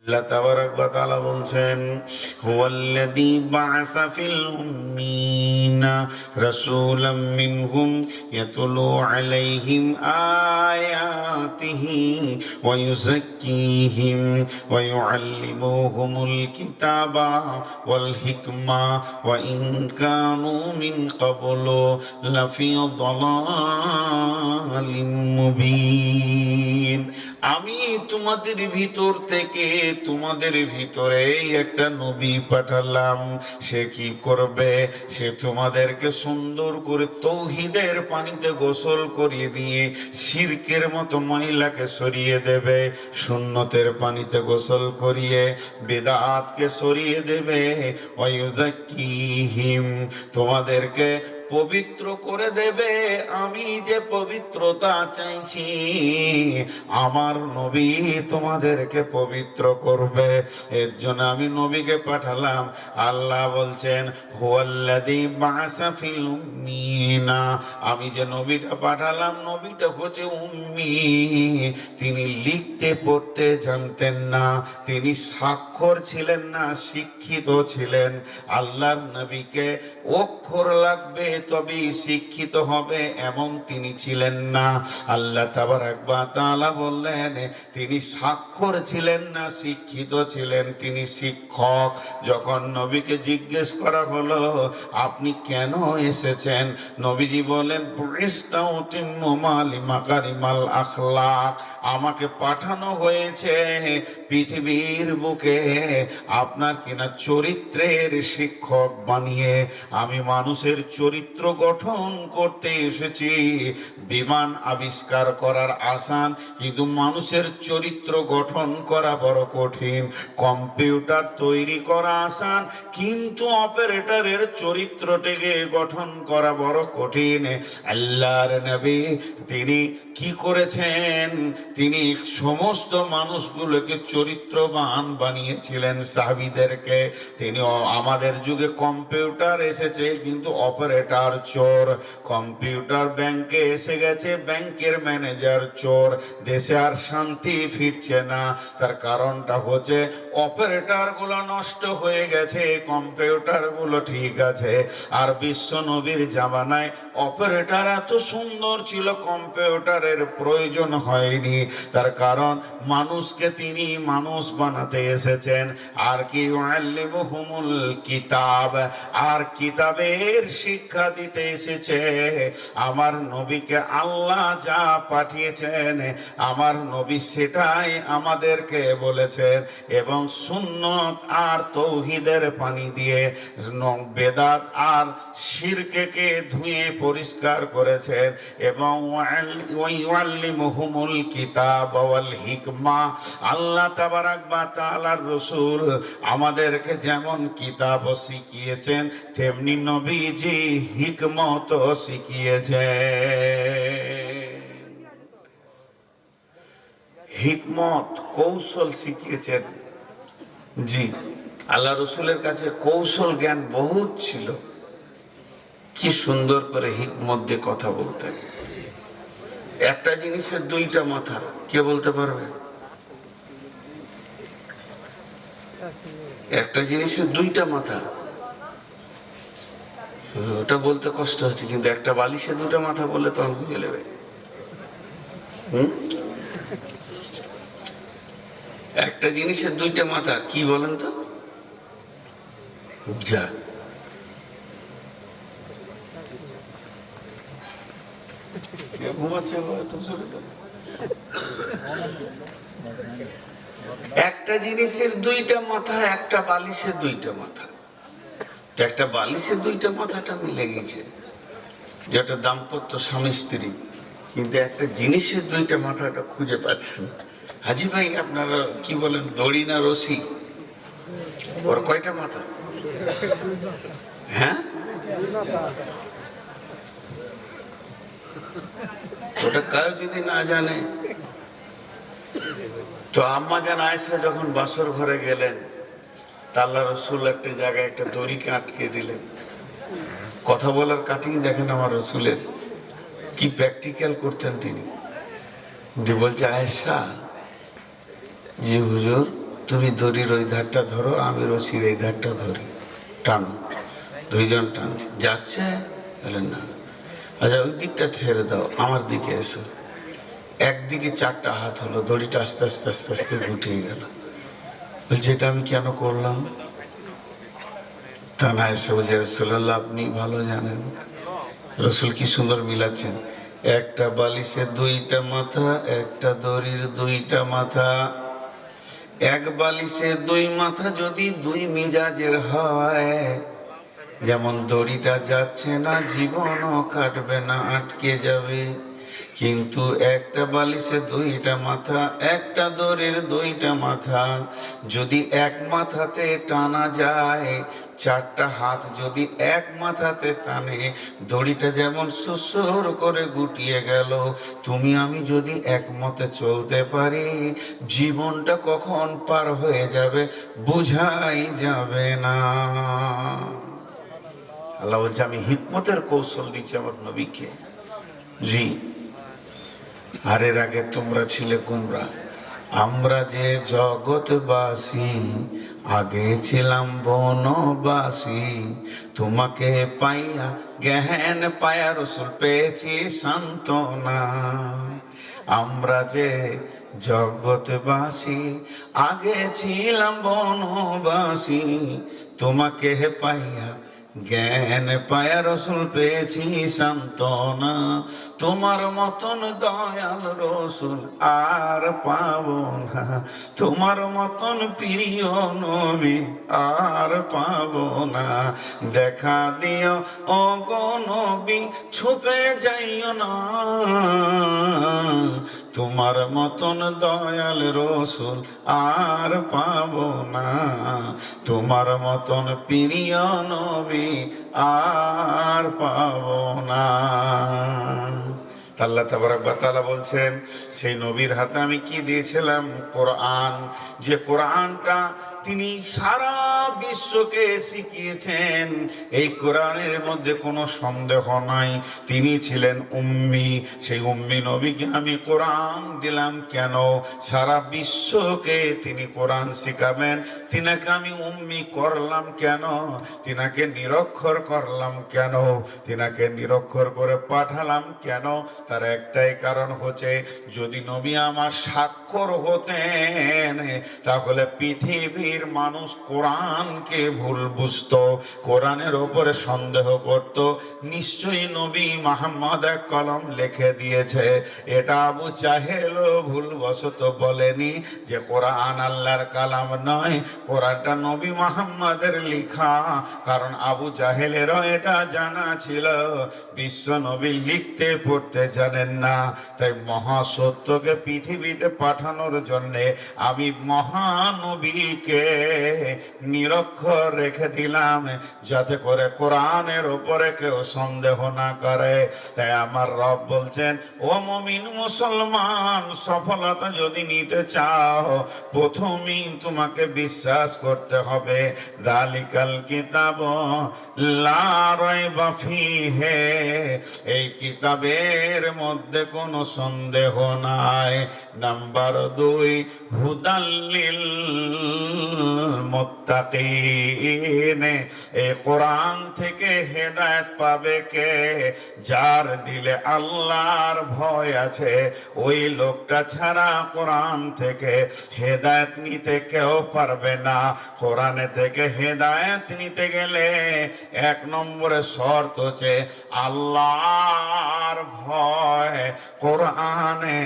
আল্লাহ তাবারাক ওয়া তাআলা বলছেন, হুয়াল্লাযী বা'আসা ফিল উম্মিয়িনা রাসূলাম মিনহুম ইয়াতলু আলাইহিম আয়াতিহি ওয়া ইউযাক্কিহিম ওয়া ইউআল্লিমুহুমুল কিতাবা ওয়াল হিকমা ওয়া ইন কানু মিন ক্বাবলু লাফি যালালিম মুবিন। আমি তোমাদের ভিতর থেকে তোমাদের ভিতরে একটা নবী পাঠালাম। সে কি করবে? সে তোমাদেরকে সুন্দর করে তৌহিদের পানিতে গোসল করিয়ে দিয়ে শিরকের মতো ময়লাকে সরিয়ে দেবে, সুন্নতের পানিতে গোসল করিয়ে বিদআতকে সরিয়ে দেবে। ওয়ায়ুযাক্কিহিম, তোমাদেরকে পবিত্র করে দেবে। আমি যে পবিত্রতা চাইছি, আমার নবী তোমাদেরকে পবিত্র করবে, এর জন্য আমি নবীকে পাঠালাম। আল্লাহ বলছেন, হুয়াল্লাযী বা'আসা ফিল উম্মিয়িনা, আমি যে নবীটা পাঠালাম, নবীটা হচ্ছে উম্মি। তিনি লিখতে পড়তে জানতেন না, তিনি স্বাক্ষর ছিলেন না, শিক্ষিত ছিলেন। আল্লাহর নবীকে অক্ষর লাগবে তবেই শিক্ষিত হবে এমন তিনি ছিলেন না। আল্লাহ তাবারাক ওয়া তাআলা বললেন, তিনি স্বাক্ষর ছিলেন না, শিক্ষিত ছিলেন, তিনি শিক্ষক। যখন নবীকে জিজ্ঞেস করা হলো, আপনি কেন এসেছেন? নবীজি বলেন, বুইস্তাউতিম্মু মাকারিমাল আখলাক, আমাকে পাঠানো হয়েছে পৃথিবীর বুকে আপনার কিনা চরিত্রের শিক্ষক বানিয়ে। আমি মানুষের চরিত্র গঠন করতে এসেছি। বিমান আবিষ্কার করার আসান, কিন্তু মানুষের চরিত্র গঠন করা বড় কঠিন। কম্পিউটার তৈরি করা আসান, কিন্তু অপারেটরের চরিত্রটাকে গঠন করা বড় কঠিন। আল্লাহর নবী তিনি কি করেছেন? তিনি সমস্ত মানুষগুলোকে চরিত্রবান বানিয়েছিলেন, সাহাবীদেরকে। তিনি আমাদের যুগে কম্পিউটার এসেছে, কিন্তু অপারেটর চোর। কম্পিউটার ব্যাংকে এসে গেছে, ব্যাংকের ম্যানেজার চোর। দেশে আর শান্তি ফিরছে না। তার কারণটা হচ্ছে অপারেটর গুলো নষ্ট হয়ে গেছে, কম্পিউটার গুলো ঠিক আছে। আর বিশ্ব নবীর জামানায় অপারেটর এত সুন্দর ছিল, কম্পিউটারের প্রয়োজন হয়নি। তার কারণ মানুষকে তিনি মানুষ বানাতে এসেছেন। আর কি ইউআল্লিমুহুমুল কিতাব, আর কিতাবের শিক্ষা দিতে এসেছে। আমার নবীকে আল্লাহ যা পাঠিয়েছেন, আমার নবী সেটাই আমাদেরকে বলেছেন। এবং সুন্নত আর তৌহিদের পানি দিয়ে বেদাত আর শিরকে ধুয়ে পরিষ্কার করেছেন। এবং ওয়াইউআল্লিমুহুমুল কিতাব ওয়াল হিকমা, আল্লাহ তাবারাক ওয়া তাআলার রাসূল আমাদেরকে যেমন কিতাব শিখিয়েছেন, তেমনি নবীজি হিকমত শিখিয়েছেন। হিকমত, কৌশল শিখিয়েছেন। জি, আল্লাহ রসুলের কাছে কৌশল জ্ঞান বহুত ছিল। কি সুন্দর করে হিকমত দিয়ে কথা বলতেন। একটা জিনিসের দুইটা মাথা, কে বলতে পারবে? একটা জিনিসের দুইটা মাথা, ওটা বলতে কষ্ট হচ্ছে, কিন্তু একটা বালিশের দুটো মাথা বললে তখন বুঝে নেবে। একটা জিনিসের দুইটা মাথা কি বলেন তো? যা একটা জিনিসের দুইটা মাথা, একটা বালিশের দুইটা মাথা। একটা বালিশের দুইটা মাথাটা মিলে গেছে, যেটা দাম্পত্য স্বামী স্ত্রী, কিন্তু একটা জিনিসের দুইটা মাথাটা খুঁজে পাচ্ছেন। হাজি ভাই, আপনারা কি বলেন, দড়ি না রশি? ওর কয়টা মাথা? হ্যাঁ, ওটা কেউ যদি না জানে তো, আম্মা জান আয়েশা যখন বাসর ঘরে গেলেন, আল্লাহ রসুল একটা জায়গায় একটা দড়িকে আটকে দিলেন। কথা বলার কাটিং দেখেন আমার রসুলের, কি প্র্যাকটিক্যাল করতেন তিনি। বলছে, আয়েশা, জি হুজুর, তুমি দড়ির ওই ধারটা ধরো, আমি রশির এই ধারটা ধরি, টানো। দুইজন টানছে, যাচ্ছে? বললেন না। আচ্ছা ওই দিকটা ছেড়ে দাও, আমার দিকে এসো। একদিকে 4টা হাত হলো, দড়িটা আস্তে আস্তে আস্তে আস্তে গুটিয়ে গেল। বলছে এটা আমি কেন করলাম? তা না এসে বলছে রাসূলুল্লাহ আপনি ভালো জানেন। রসুল কি সুন্দর মিলাচ্ছেন, একটা বালিশের 2টা মাথা, একটা দড়ির 2টা মাথা। এক বালিশের 2 মাথা যদি 2 মিজাজের হয়, যেমন দড়িটা যাচ্ছে না, জীবনও কাটবে না, আটকে যাবে। কিন্তু একটা বালিশে 2টা মাথা, একটা দড়ির 2টা মাথা, যদি এক মাথাতে টানা যায়, 4টা হাত যদি এক মাথাতে টানে, দড়িটা যেমন সুসুর করে গুটিয়ে গেল। তুমি আমি যদি একমতে চলতে পারি, জীবনটা কখন পার হয়ে যাবে বুঝাই যাবে না। আল্লাহ বলছে আমি হিকমতের কৌশল দিচ্ছি আমার নবীকে। জি, আর এর আগে তোমরা ছিলে গুমরা, আমরা যে জগৎবাসী, আগে ছিলাম বনবাসী। তোমাকে পাইয়া জ্ঞান পায়া রসুল পেয়েছি সান্ত্বনা। আমরা যে জগৎবাসী, আগে ছিলাম বনবাসী। তোমাকে পাইয়া জ্ঞান পায়া রসুল পেয়েছি সান্ত্বনা। তোমার মতন দয়াল রসুল আর পাবো না, তোমার মতন প্রিয় নবী আর পাবো না। দেখা দিও ও গো নবী, ছুপে যাইও না, তোমার মতন দয়াল রসুল আর পাবো না, তোমার মতন প্রিয় নবী আর পাবো না। আল্লাহ তাবারক ওয়া তাআলা বলছেন সেই নবীর হাতে আমি কি দিয়েছিলাম? কোরআন। যে কোরআনটা তিনি সারা বিশ্বকে শিখিয়েছেন। এই কোরআনের মধ্যে কোনো সন্দেহ নাই, তিনি ছিলেন উম্মি। সেই উম্মি নবীকে আমি কোরআন দিলাম কেন? সারা বিশ্বকে তিনি কোরআন শিখাবেন। তিনাকে আমি উম্মি করলাম কেন? তিনাকে নিরক্ষর করলাম কেন? তিনাকে নিরক্ষর করে পাঠালাম কেন? তার একটাই কারণ হচ্ছে, যদি নবী আমার স্বাক্ষর হতেন, তাহলে পৃথিবীর মানুষ কোরআনকে ভুল বুঝতো, কোরআনের উপরে সন্দেহ করত। নিশ্চয়ই নবী মুহাম্মদ এক কলম লিখে দিয়েছে। এটা আবু জাহেল ভুলবশত বলেনি যে কোরআন আল্লাহর কালাম নয়, কোরআনটা নবী মুহাম্মদের লেখা। কারণ আবু জাহেলেরও এটা জানা ছিল, বিশ্ব নবী লিখতে পড়তে জানেন না। তাই মহাসত্যকে পৃথিবীতে পাঠানোর জন্যে আমি মহানবীকে নিরক্ষর রেখে দিলাম, যাতে করে কোরআনের উপরে কেউ সন্দেহ না করে। তাই আমার রব বলছেন, ও মুমিন মুসলমান, সফলতা যদি নিতে চাও, প্রথমেই তোমাকে বিশ্বাস করতে হবে যালিকাল কিতাব লা রাইবা ফিহি, এই কিতাবের মধ্যে কোনো সন্দেহ নাই। নাম্বার 2, হুদাল্লিল মুত্তাকিন, এই কোরআন থেকে হেদায়েত পাবে কে? যার দিলে আল্লাহর ভয় আছে, ওই লোকটা ছাড়া কোরআন থেকে হেদায়েত নিতে কেউ পারবে না। কোরআনে থেকে হেদায়েত নিতে গেলে 1 নম্বরে শর্ত হচ্ছে আল্লাহর ভয়। কোরআনে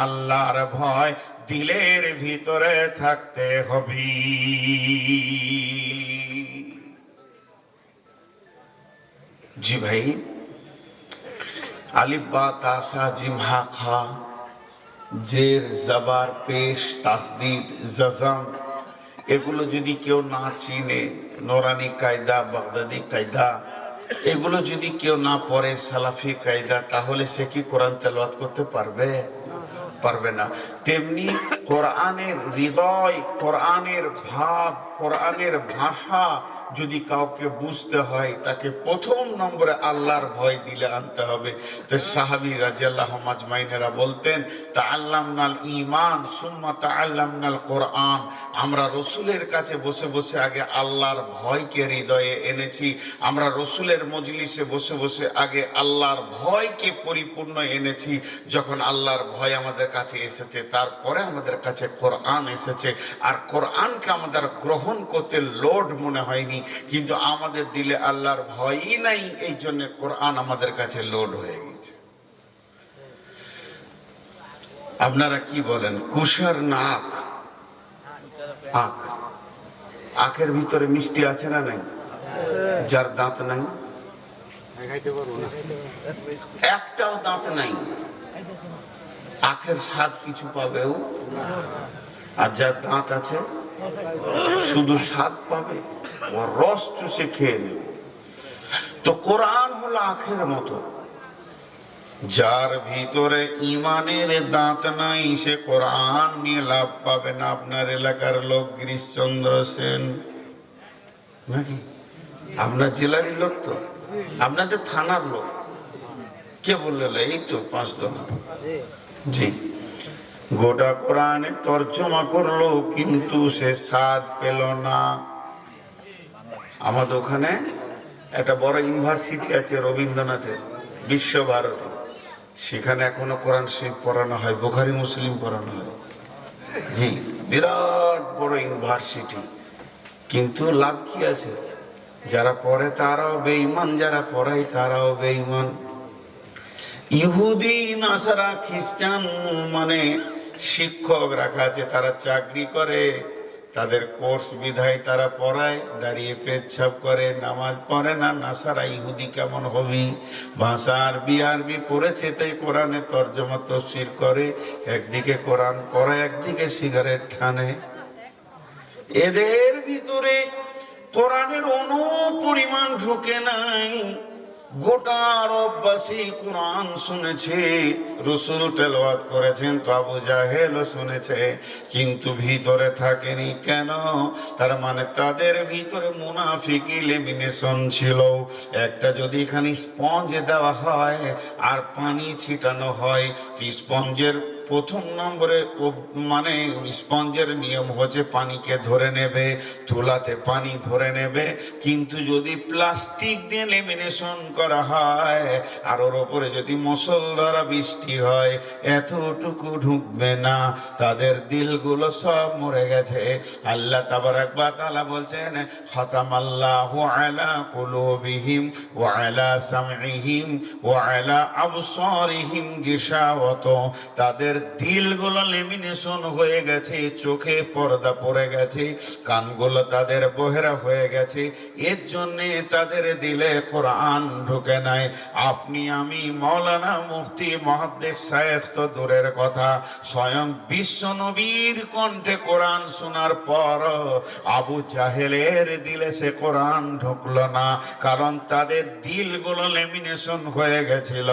আল্লাহর ভয় দিলের ভিতরে থাকতে হবে। জি ভাই, আলিফ বা তাসা জিম হা খা, জের জবর পেশ তাসদিদ জজম, এগুলো যদি কেউ না চিনে, নোরানি কায়দা বাগদাদি কায়দা এগুলো যদি কেউ না পড়ে, সালাফি কায়দা, তাহলে সে কি কোরআন তেলাওয়াত করতে পারবে? পারবে না। তেমনি কোরআনের হৃদয়, কোরআনের ভাব, কোরআনের ভাষা যদি কাউকে বুঝতে হয় তাকে প্রথম নম্বরে আল্লাহর ভয় দিলে আনতে হবে। তো সাহাবী রাদিয়াল্লাহু আজমাইনেরা বলতেন তাআল্লামনাল ঈমান সুম্মা তাআল্লামনাল কোরআন, আমরা রসুলের কাছে বসে বসে আগে আল্লাহর ভয়কে হৃদয়ে এনেছি, আমরা রসুলের মজলিসে বসে বসে আগে আল্লাহর ভয়কে পরিপূর্ণ এনেছি। যখন আল্লাহর ভয় আমাদের কাছে এসেছে তারপরে আমাদের কাছে কোরআন এসেছে। আর কোরআনকে আমাদের গ্রহণ করতে লোড মনে হয়নি, কিন্তু আমাদের দিলে আল্লাহর ভয়ই নাই, এই জন্য কোরআন আমাদের কাছে লোড হয়ে গেছে। আপনারা কি বলেন, কুশার না আখ? আখ, আখের ভিতরে মিষ্টি আছে না নাই? যার দাঁত নাই, একটাও দাঁত নাই, আখের স্বাদ কিছু পাবেও, আর যার দাঁত আছে শুধু স্বাদ পাবে, ও রস চুষে খেয়ে নেবে। তো কোরআন হলো আখের মতো, যার ভিতরে ইমানের দাঁত নাই সে কোরআন নিয়ে লাভ পাবে না। আপনার এলাকার লোক গিরিশচন্দ্র সেন নাকি? আপনার জেলারই লোক তো, আপনাদের থানার লোক। কে বললেন? এই তো 5 জন। জি, গোটা কোরআনে তর্জমা করলো কিন্তু সে স্বাদ পেল না। আমাদের ওখানে একটা বড় ইউনিভার্সিটি আছে রবীন্দ্রনাথের, বিশ্বভারতী, সেখানে এখনো কোরআন শরীফ পড়ানো হয়, বুখারী মুসলিম পড়ানো হয়। জি, বিরাট বড় ইউনিভার্সিটি, কিন্তু লাভ কি আছে? যারা পড়ে তারাও বেঈমান, যারা পড়ায় তারাও বেঈমান। ইহুদি, নাসারা, খ্রিস্টান মানে শিক্ষক রাখা আছে, তারা চাকরি করে, তাদের কোর্স বিধায় তারা পড়ায়, দাঁড়িয়ে পেচ্ছাপ করে, নামাজ পড়ে না। নাসারা ইহুদি কেমন হবি? ভাষা আরবি পড়েছে তাই কোরআনে তর্জমা তফসির করে, একদিকে কোরআন পড়ায় একদিকে সিগারেট টানে। এদের ভিতরে কোরআনের অনুপরিমাণ ঢুকে নাই। গোটা আরববাসী কোরআন শুনেছে, রসুল তেলাওয়াত করেছেন, তো আবু জাহেলও শুনেছে, কিন্তু ভিতরে থাকেনি। কেন? তার মানে তাদের ভিতরে মুনাফিকি লেমিনেশন ছিল। একটা যদি এখানে স্পঞ্জ দেওয়া হয় আর পানি ছিটানো হয়, তো স্পঞ্জের প্রথম নম্বরে মানে স্পঞ্জের নিয়ম হচ্ছে পানিকে ধরে নেবে, তুলাতে পানি ধরে নেবে। কিন্তু যদি প্লাস্টিক দিয়ে লেমিনেশন করা হয় আর ওর ওপরে যদি মুষলধারা বৃষ্টি হয়, এতটুকু ঢুকবে না। তাদের দিলগুলো সব মরে গেছে। আল্লাহ তাবারাক ওয়া তাআলা বলছেন খাতামাল্লাহু আলা কুলুবিহিম ওয়া আলা সামঈহিম ওয়া আলা আবসারিহিম গিশাওয়াত। তাদের দিলগুলো লেমিনেশন হয়ে গেছে, চোখে পর্দা পড়ে গেছে, কানগুলো তাদের বহেরা হয়ে গেছে, এর জন্য তাদের দিলে কোরআন ঢুকে নাই। আপনি আমি মাওলানা মুফতি মুহাদ্দিস শাইখ তো দূরের কথা, স্বয়ং বিশ্ব নবীর কণ্ঠে কোরআন শোনার পর আবু জাহেলের দিলে সে কোরআন ঢুকলো না, কারণ তাদের দিলগুলো লেমিনেশন হয়ে গেছিল।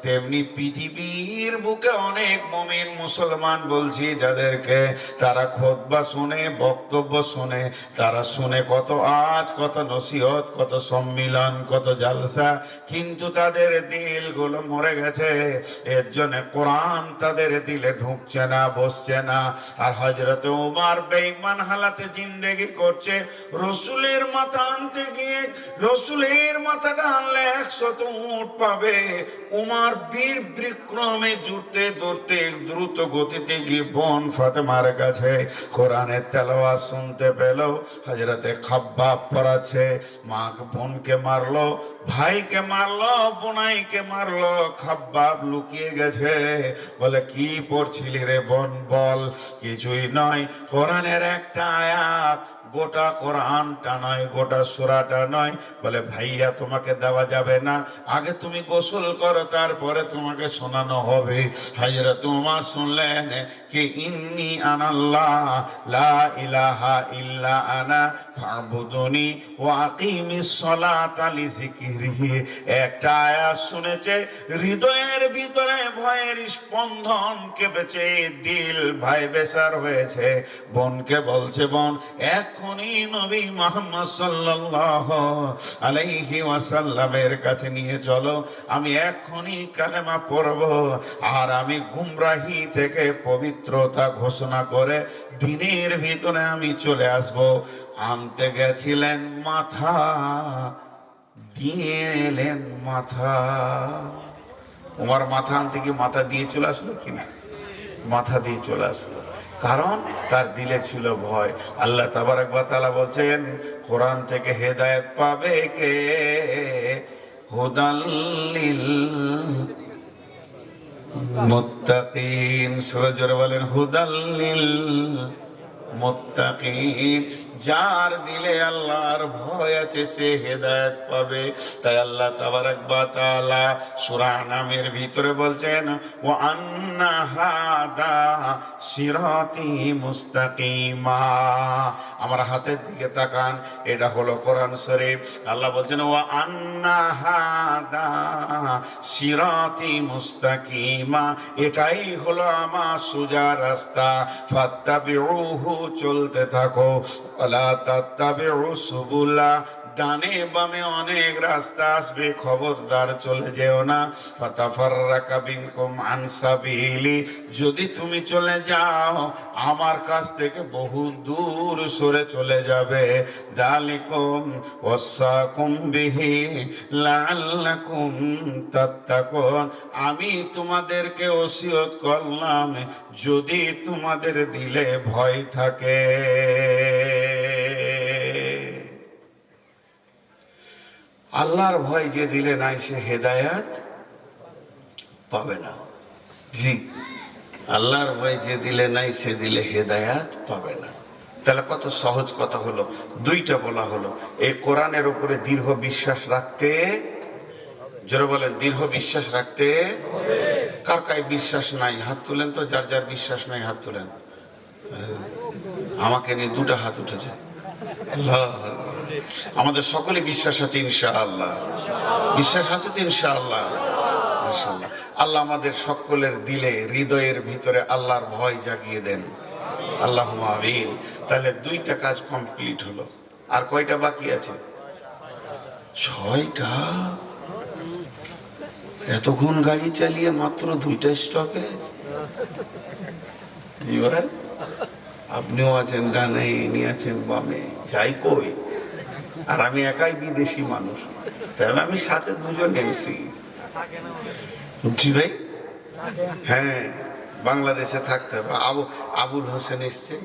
তেমনি পৃথিবীর বুকে অনেক মুমিন মুসলমান বলছি যাদেরকে, তারা খুতবা শুনে, বক্তব্য শুনে, তারা শুনে কত আজ, কত নসিহত, কত সম্মিলন, কত জালসা, কিন্তু তাদের দিলগুলো মরে গেছে। এর জন্য কোরআন তাদের দিলে ঢুকছে না, বসছে না। আর হযরত ওমর বেঈমান হালাতে জিন্দেগি করছে। রসুলের মাথা আনতে গিয়ে রসুলের মাথাটা আনলে 100 উট পাবে। ওমর বীর বিক্রমে জুড়তে দৌড়তে দ্রুত গতিতে গিয়ে বোন ফাতেমার কাছে কোরআনের তেলাওয়াত শুনতে পেল। হযরতে খাব্বাব পড়াচ্ছে, মা বোনকে মারলো, ভাইকে মারলো, বোনাইকে মারলো। খাব্বাব লুকিয়ে গেছে, বলে কি পড়ছিলি রে বোন? বল। কিছুই নয়, কোরআনের একটা আয়াত, গোটা কোরআনটা নয়, গোটা সূরাটা নয়। বলে ভাইয়া তোমাকে দেওয়া যাবে না, আগে তুমি গোসল করো, তারপরে তোমাকে শোনানো হবে। হযরত ওমর শুনলেন কি ইন্নী আনাল্লাহ লা ইলাহা ইল্লা আনা ফাবুদুনি ওয়া আকিমিস সালাতা লিযিকরি। একটা আয়াত শুনেছে, হৃদয়ের ভিতরে ভয়ের স্পন্দন কেঁপেছে, দিল ভয় বেসার হয়েছে। বোনকে বলছে, বোন এখনই নবী মুহাম্মদ সাল্লাল্লাহু আলাইহি ওয়াসাল্লামের কাছে নিয়ে চলো, আমি এখনই কালেমা পড়ব, আর আমি গুমরাহি থেকে পবিত্রতা ঘোষণা করে দিনের ভিতরে আমি চলে আসব। আনতে গেছিলেন মাথা, দিয়ে এলেন মাথা। ওমর মাথা আনতে গিয়ে মাথা দিয়ে চলে আসলো কিনা? মাথা দিয়ে চলে আসলো, কারণ তার দিলে ছিল ভয়। আল্লাহ তাবারক ওয়া তাআলা বলছেন, কোরআন থেকে হেদায়েত পাবে কে? হুদাল লিল মুত্তাকিন। সূরা জোরে বলেন, হুদাল লিল মুত্তাকিন। যার দিলে আল্লাহর ভয় আছে সে হেদায়েত পাবে। তাই আল্লাহ তাবারক ওয়া তাআলা সূরা আনামের ভিতরে বলছেন, ওয়া আন্না হাদা সিরাতি মুস্তাকিমা। আমার হাতের দিকে তাকান, এটা হলো কোরআন শরীফ। আল্লাহ বলছেন, ওয়া আন্না হাদা সিরাতি মুস্তাকিমা, এটাই হলো আমার সোজা রাস্তা। ফাত্তাবিউহু, চলতে থাকো। ওয়ালা তাত্তাবিউ সুবুলা, ডানে বামে অনেক রাস্তা আসবে, খবরদার চলে যেও না। ফাতাফাররাকা বিকুম আন সাবিলি, যদি তুমি চলে যাও আমার কাছ থেকে বহু দূর সরে চলে যাবে। যালিকুম ওয়াসাকুম বিহি লাআল্লাকুম তাত্তাকুন, আমি তোমাদেরকে ওসিয়ত করলাম যদি তোমাদের দিলে ভয় থাকে। আল্লাহর ভয় যে দিলে নাই সে হেদায়েত পাবে না। জি, আল্লাহর ভয় যে দিলে নাই সে দিলে হেদায়েত পাবে না। তাহলে কত সহজ কথা হলো, দুইটা বলা হলো। এই কোরআনের উপরে দৃঢ় বিশ্বাস রাখতে, যারা বলেন দৃঢ় বিশ্বাস রাখতে। কার কায় বিশ্বাস নাই হাত তুলেন তো, যার যার বিশ্বাস নাই হাত তুলেন। আমাকে নিয়ে দুটো হাত উঠেছে। আল্লাহ, আমাদের সকলে বিশ্বাস আছে ইনশাআল্লাহ। বিশ্বাস আছে তো ইনশাআল্লাহ। ইনশাআল্লাহ আল্লাহ আমাদের সকলের দিলে, হৃদয়ের ভিতরে আল্লাহর ভয় জাগিয়ে দেন। আল্লাহুম্মা আমিন। তাহলে দুইটা কাজ কমপ্লিট হলো। আর কয়টা বাকি আছে? 6টা। এতক্ষণ গাড়ি চালিয়ে মাত্র 2টা স্টপে। জি ভাই, আপনিও আছেন ডানে, ইনি আছেন বামে, যাই কই। আর আমি একাই বিদেশি মানুষ, তাহলে আমি সাথে 2জন এমসি। জি ভাই, হ্যাঁ, বাংলাদেশে থাকতে হবে। আবুল হোসেন এসছে,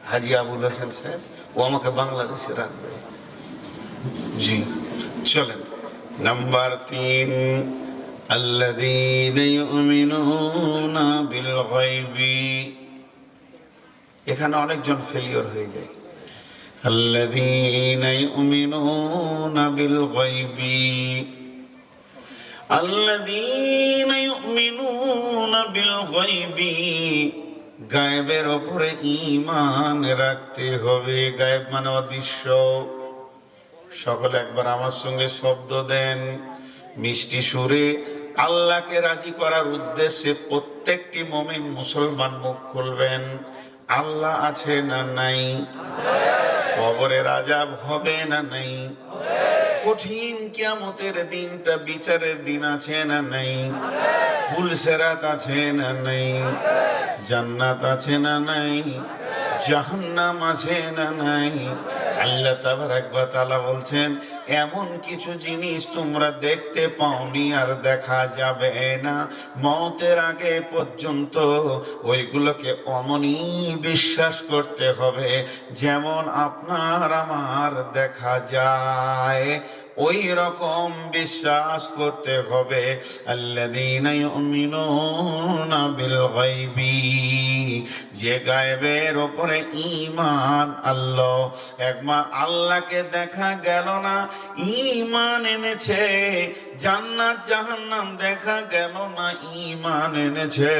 হাজি আবুল হোসেন সাহেব, ও আমাকে বাংলাদেশে রাখবে। জি, চলেন। নাম্বার 3, আল্লাযীনা ইউমিনুনা বিল গায়বি। এখানে অনেকজন ফেলিওর হয়ে যায়। আল্লাযীনা ইউমিনুনা বিল গায়বি, আল্লাযীনা ইউমিনুনা বিল গায়বি, গায়েবের উপরে ঈমান রাখতে হবে। গায়েব মানে অদৃশ্য। সকলে একবার আমার সঙ্গে শব্দ দেন মিষ্টি সুরে। আল্লাহকে রাজি করার উদ্দেশ্যে প্রত্যেকটি মুমিন মুসলমান মুখ খুলবেন। আল্লাহ আছে না নাই? কবরের আযাব হবে না নাই? কঠিন কিয়ামতের দিনটা বিচারের দিন আছে না নাই? পুলসেরাত আছে না নাই? জান্নাত আছে না নাই? জাহান্নাম আছে না নাই? আল্লাহ তাবারক ওয়া তাআলা বলছেন, এমন কিছু জিনিস তোমরা দেখতে পাওনি আর দেখা যাবে না মওতের আগে পর্যন্ত। ওইগুলোকে অমনি বিশ্বাস করতে হবে যেমন আপনার আমার দেখা যায়। ওই রকম বিশ্বাস করতে হবে। আল্লাযীনা ইউমিনুনা বিল গায়বি, যে গায়বের উপরে ঈমান। আল্লাহ একবার আল্লাহকে দেখা গেল না, ঈমান এনেছে। জান্নাত জাহান্নাম দেখা গেল না, ঈমান এনেছে।